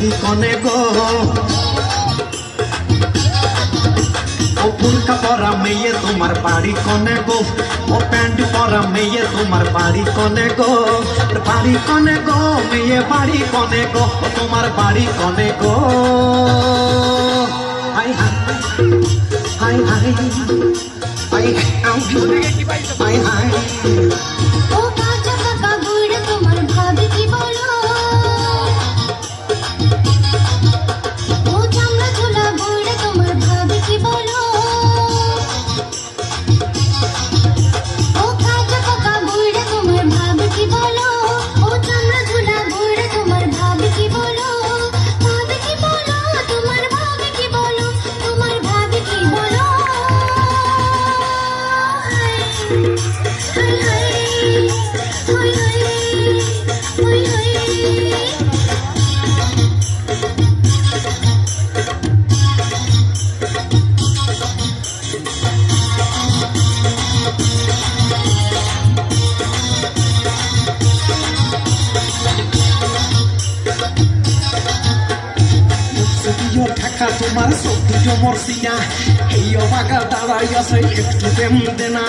বাড়ি কনে গো ও বুরকা পরা মেয়ে তোমার বাড়ি কনে গো ও প্যান্ট পরা মেয়ে তোমার বাড়ি কনে গো মেয়ে বাড়ি কনে গো ও তোমার বাড়ি কনে গো হাই হাই হাই হাই হাই হাই হাই ও কাকা কাকা বুড়ো তোমার ভাবি কি বলো ও চামড়া ঝোলা বুড়ো তোমার ভাবি কি বলো ও কাকা কাকা বুড়ো তোমার ভাবি কি বলো ও চামড়া ঝোলা বুড়ো তোমার ভাবি কি বলো তোমার ভাবি কি বলো তোমার ভাবি কি বলো হাই হাই হাই হাই হাই হাই ঢাকা তোমার সবদিকে মরসিয়া এই অবাকা দাঁড়াই আছে একটু প্রেম দে না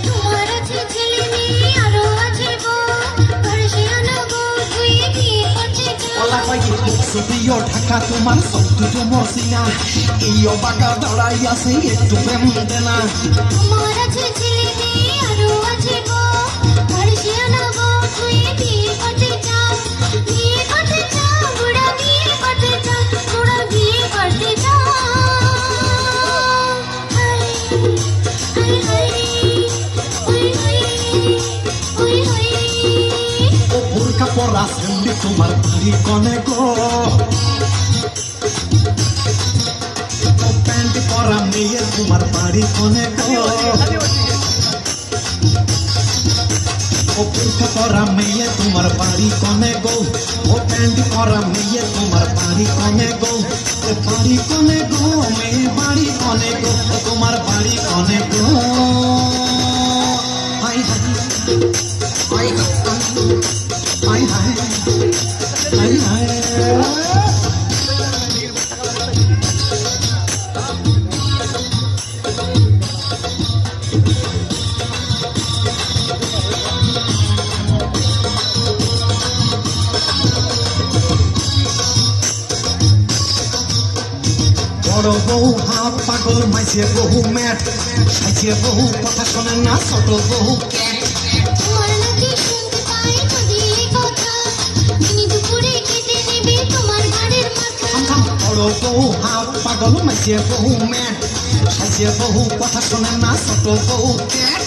তোমার আছে ছেলে মেয়ে আরো আছে গো পারসিয়ানা গো তুই কি করতে যদিও ঢাকা তোমার সবদিকে মরসিয়া এই অবাকা দাঁড়াই আছে একটু প্রেম দে না তোমার আছে ছেলে মেয়ে আরো আছে গো পারসিয়ানা গো তুই কি করতে চাও বুড়া বিয়ে করতে চাও বুড়া বিয়ে করতে চাও হাই হাই হাই হাই হাই হাই ও বুরকা পরা সেমনি তোমার বাড়ি কনে গো ও প্যান্ট পরা মেয়ে তোমার বাড়ি কনে গো ও বুরকা পরা মেয়ে তোমার বাড়ি কনে গো ও প্যান্ট পরা মেয়ে তোমার বাড়ি কনে গো ও বাড়ি কনে গো মেয়ে বাড়ি কনে গো ও তোমার বাড়ি কনে গো হাই হাই হাই হাই হাই হাই হাই বড় বউ হাফ পাগল মাইছে বহু ম্যাট খাইছে বহু কথা শোনে না ছোট বহু ক্যাট তোমার নাকি শুনতে পাই যদি কথা দিনে দুপুরে কেটে নেবে তোমার ঘাড়ের মাথা বড় বউ হাফ পাগল মাইছে বহু ম্যাট খাইছে বহু কথা শোনে না ছোট বহু ক্যাট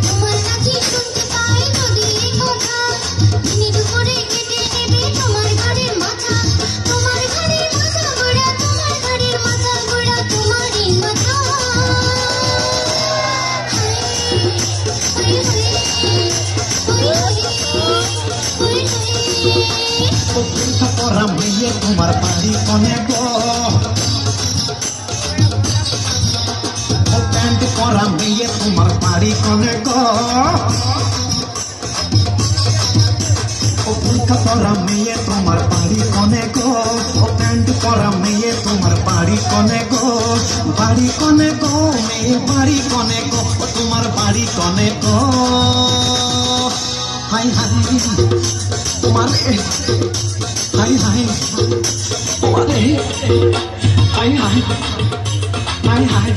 তোমার নাকি শুনতে পাই যদি কথা দিনে দুপুরে কেটে নেবে তোমার ঘাড়ের মাথা তোমার ঘাড়ের মাথা গোড়া তোমার ঘাড়ের মাথা গোড়া তোমারই মাথা হাই হাই হাই ও বুরকা পরা মেয়ে তোমার বাড়ি কনে গো ও প্যান্ট পরা মেয়ে তোমার বাড়ি কনে গো ও বুরকা পরা মেয়ে তোমার বাড়ি কনে গো ও প্যান্ট পরা মেয়ে তোমার বাড়ি কনে গো মেয়ে বাড়ি কনে গো ও তোমার বাড়ি কনে গো হাই হাই তোমার হাই হাই তোমার হাই হাই হাই হাই